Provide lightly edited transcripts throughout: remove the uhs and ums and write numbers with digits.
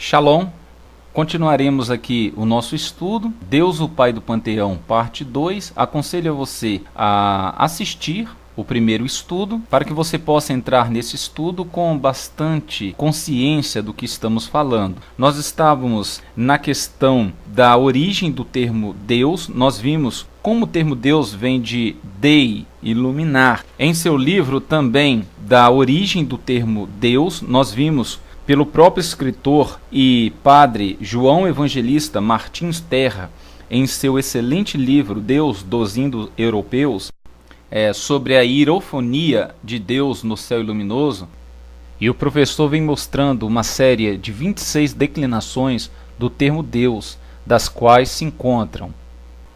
Shalom, continuaremos aqui o nosso estudo, Deus o Pai do Panteão, parte 2. Aconselho a você a assistir o primeiro estudo, para que você possa entrar nesse estudo com bastante consciência do que estamos falando. Nós estávamos na questão da origem do termo Deus, nós vimos como o termo Deus vem de Dei, iluminar. Em seu livro também, da origem do termo Deus, nós vimos pelo próprio escritor e padre João Evangelista Martins Terra, em seu excelente livro Deus dos Indo-Europeus, sobre a hierofonia de Deus no céu luminoso, e o professor vem mostrando uma série de 26 declinações do termo Deus, das quais se encontram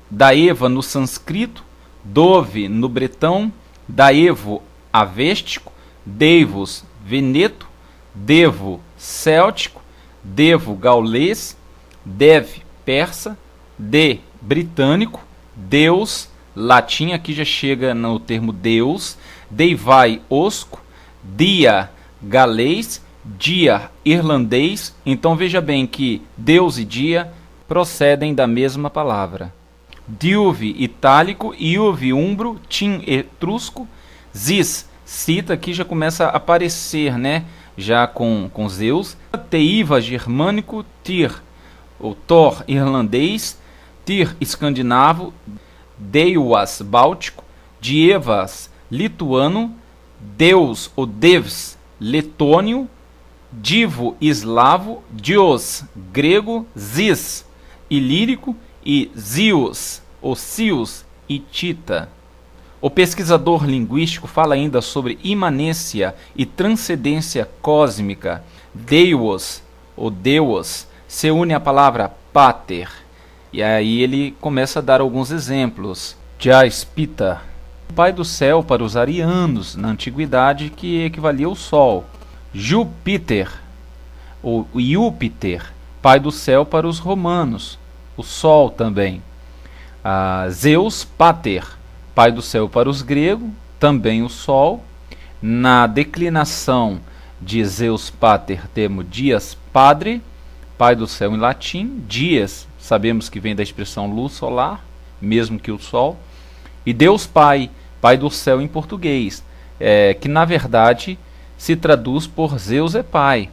Daeva no sânscrito, Dove no bretão, Daevo avêstico, Deivos veneto, Devo céltico, Devo gaulês, Dev persa, De britânico, Deus latim, aqui já chega no termo Deus, Deivai osco, Dia galês, Dia irlandês. Então veja bem que Deus e dia procedem da mesma palavra. Diuve itálico, Iuve umbro, Tim etrusco, Zis cita, aqui já começa a aparecer, né? Já com Zeus. Teiva germânico, Tyr, ou Thor irlandês, Tyr escandinavo, Deuas báltico, Dievas lituano, Deus ou Devs letônio, Divo eslavo, Dios grego, Zis ilírico e Zios ou Cius hitita. O pesquisador linguístico fala ainda sobre imanência e transcendência cósmica. Deus ou Deus se une à palavra pater. E aí ele começa a dar alguns exemplos. Jaspita, pai do céu para os arianos, na antiguidade, que equivalia ao sol. Júpiter, ou Júpiter, pai do céu para os romanos, o sol também. Zeus pater, pai do céu para os gregos, também o sol. Na declinação de Zeus pater temos dias padre, pai do céu em latim. Dias sabemos que vem da expressão luz solar, mesmo que o sol. E Deus pai, pai do céu em português, que na verdade se traduz por Zeus é pai.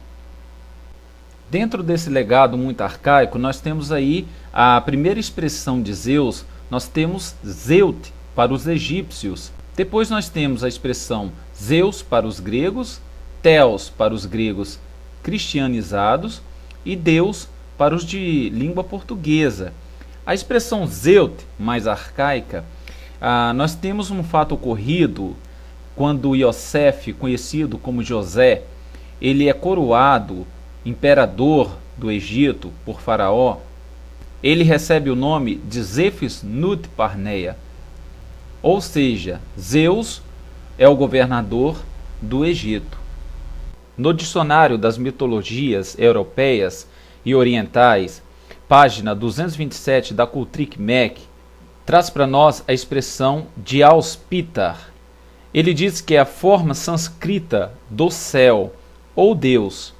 Dentro desse legado muito arcaico, nós temos aí a primeira expressão de Zeus, nós temos Zeut para os egípcios. Depois nós temos a expressão Zeus para os gregos, Theos para os gregos cristianizados e Deus para os de língua portuguesa. A expressão Zeut, mais arcaica, nós temos um fato ocorrido quando Iosef, conhecido como José, ele é coroado imperador do Egito por Faraó. Ele recebe o nome de Zephis Nut Parneia, ou seja, Zeus é o governador do Egito. No dicionário das mitologias europeias e orientais, página 227 da Kultrik Mek, traz para nós a expressão Diauspitar. Ele diz que é a forma sânscrita do céu, ou Deus.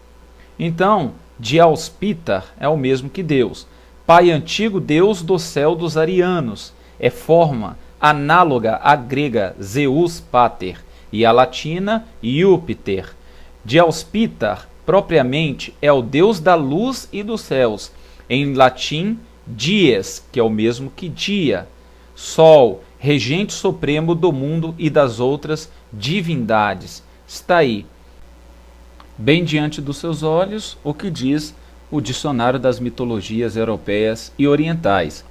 Então, Diauspitar é o mesmo que Deus. Pai antigo Deus do céu dos arianos. É forma análoga à grega Zeus pater e à latina Júpiter. Diauspitar, propriamente, é o Deus da luz e dos céus. Em latim, dies, que é o mesmo que dia. Sol, regente supremo do mundo e das outras divindades. Está aí, bem diante dos seus olhos, o que diz o dicionário das mitologias europeias e orientais.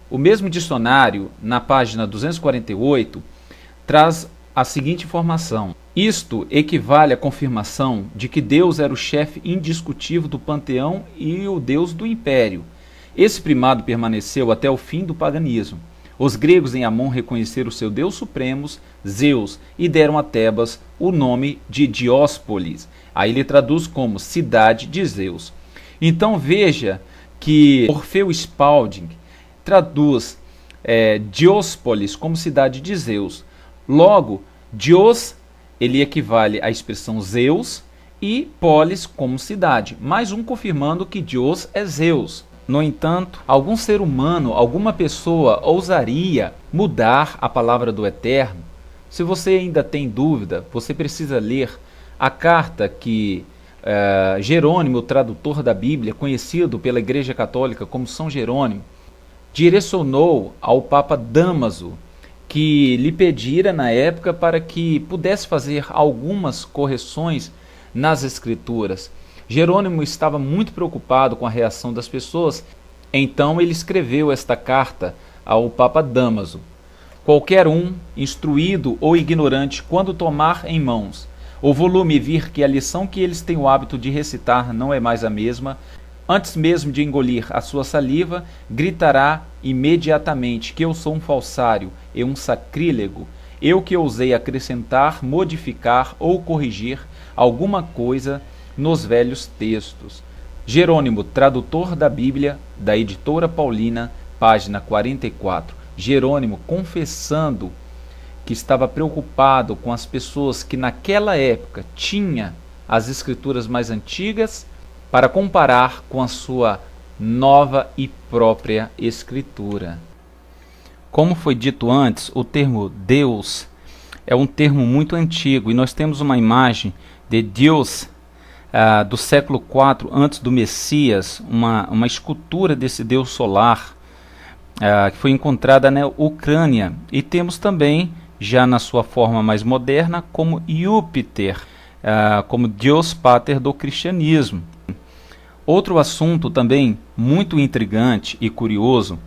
O mesmo dicionário, na página 248, traz a seguinte informação: isto equivale à confirmação de que Deus era o chefe indiscutível do panteão e o Deus do império. Esse primado permaneceu até o fim do paganismo. Os gregos em Amon reconheceram o seu Deus supremo, Zeus, e deram a Tebas o nome de Dióspolis. Aí ele traduz como cidade de Zeus. Então veja que Orfeu Spalding traduz Dióspolis como cidade de Zeus. Logo, Dios ele equivale à expressão Zeus e polis como cidade, mais um confirmando que Deus é Zeus. No entanto, algum ser humano, alguma pessoa ousaria mudar a palavra do Eterno? Se você ainda tem dúvida, você precisa ler a carta que Jerônimo, o tradutor da Bíblia, conhecido pela Igreja Católica como São Jerônimo, direcionou ao Papa Dámaso, que lhe pedira na época para que pudesse fazer algumas correções nas Escrituras. Jerônimo estava muito preocupado com a reação das pessoas, então ele escreveu esta carta ao Papa Dámaso. Qualquer um, instruído ou ignorante, quando tomar em mãos o volume e vir que a lição que eles têm o hábito de recitar não é mais a mesma, antes mesmo de engolir a sua saliva, gritará imediatamente que eu sou um falsário e um sacrílego, eu que ousei acrescentar, modificar ou corrigir alguma coisa nos velhos textos. Jerônimo, tradutor da Bíblia, da Editora Paulina, página 44. Jerônimo confessando que estava preocupado com as pessoas que naquela época tinha as escrituras mais antigas para comparar com a sua nova e própria escritura. Como foi dito antes, o termo Deus é um termo muito antigo e nós temos uma imagem de Deus do século IV antes do Messias, uma escultura desse Deus solar que foi encontrada na Ucrânia, e temos também, já na sua forma mais moderna, como Júpiter, como Deus Pater do cristianismo. Outro assunto também muito intrigante e curioso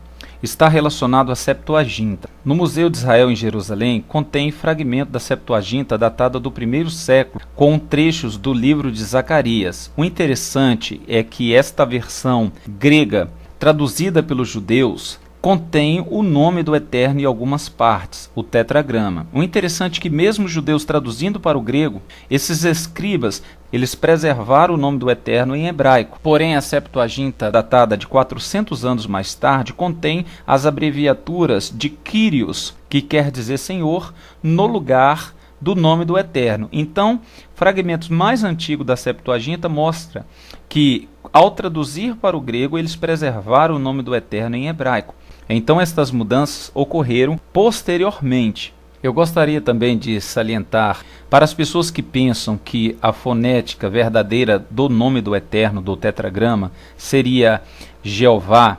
está relacionado à Septuaginta. No Museu de Israel em Jerusalém contém fragmento da Septuaginta datada do primeiro século, com trechos do livro de Zacarias. O interessante é que esta versão grega, traduzida pelos judeus, contém o nome do Eterno em algumas partes, o tetragrama. O interessante é que mesmo os judeus traduzindo para o grego, esses escribas, eles preservaram o nome do Eterno em hebraico. Porém, a Septuaginta, datada de 400 anos mais tarde, contém as abreviaturas de Kyrios, que quer dizer Senhor, no lugar do nome do Eterno. Então, fragmentos mais antigos da Septuaginta mostram que, ao traduzir para o grego, eles preservaram o nome do Eterno em hebraico. Então, estas mudanças ocorreram posteriormente. Eu gostaria também de salientar para as pessoas que pensam que a fonética verdadeira do nome do Eterno, do tetragrama, seria Jeová.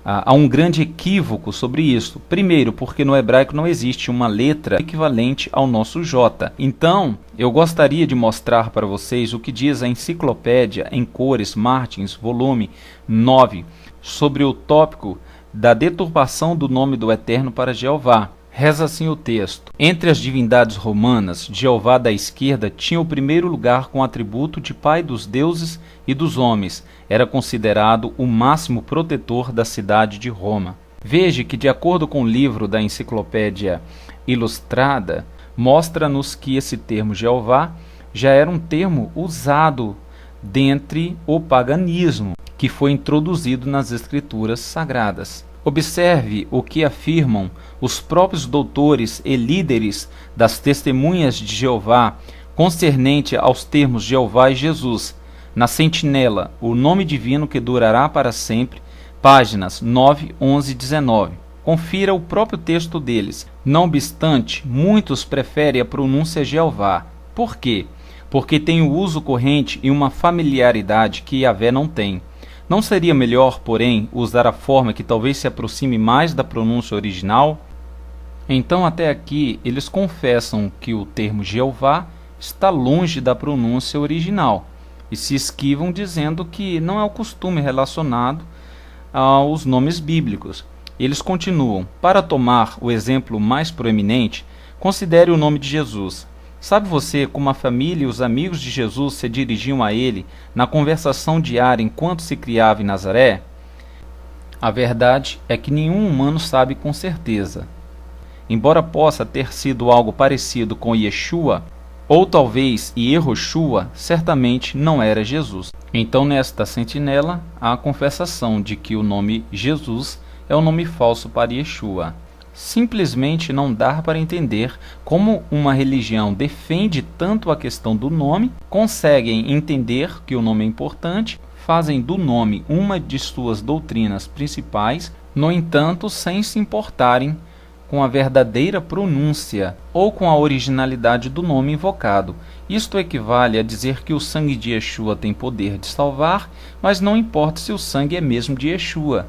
Há um grande equívoco sobre isso. Primeiro, porque no hebraico não existe uma letra equivalente ao nosso J. Então, eu gostaria de mostrar para vocês o que diz a Enciclopédia em Cores Martins, volume 9, sobre o tópico da deturpação do nome do Eterno para Jeová. Reza assim o texto: entre as divindades romanas, Jeová da esquerda tinha o primeiro lugar com o atributo de pai dos deuses e dos homens. Era considerado o máximo protetor da cidade de Roma. Veja que, de acordo com o livro da Enciclopédia Ilustrada, mostra-nos que esse termo Jeová já era um termo usado dentre o paganismo, que foi introduzido nas escrituras sagradas. Observe o que afirmam os próprios doutores e líderes das testemunhas de Jeová concernente aos termos Jeová e Jesus. Na Sentinela, o nome divino que durará para sempre, páginas 9, 11 e 19. Confira o próprio texto deles. Não obstante, muitos preferem a pronúncia Jeová. Por quê? Porque tem o uso corrente e uma familiaridade que Yahvé não tem. Não seria melhor, porém, usar a forma que talvez se aproxime mais da pronúncia original? Então, até aqui, eles confessam que o termo Jeová está longe da pronúncia original e se esquivam dizendo que não é o costume relacionado aos nomes bíblicos. Eles continuam: para tomar o exemplo mais proeminente, considere o nome de Jesus. Sabe você como a família e os amigos de Jesus se dirigiam a ele na conversação diária enquanto se criava em Nazaré? A verdade é que nenhum humano sabe com certeza. Embora possa ter sido algo parecido com Yeshua, ou talvez Yehoshua, certamente não era Jesus. Então, nesta sentinela, há a confessação de que o nome Jesus é um nome falso para Yeshua. simplesmente não dá para entender como uma religião defende tanto a questão do nome, conseguem entender que o nome é importante, fazem do nome uma de suas doutrinas principais, no entanto, sem se importarem com a verdadeira pronúncia ou com a originalidade do nome invocado. Isto equivale a dizer que o sangue de Yeshua tem poder de salvar, mas não importa se o sangue é mesmo de Yeshua.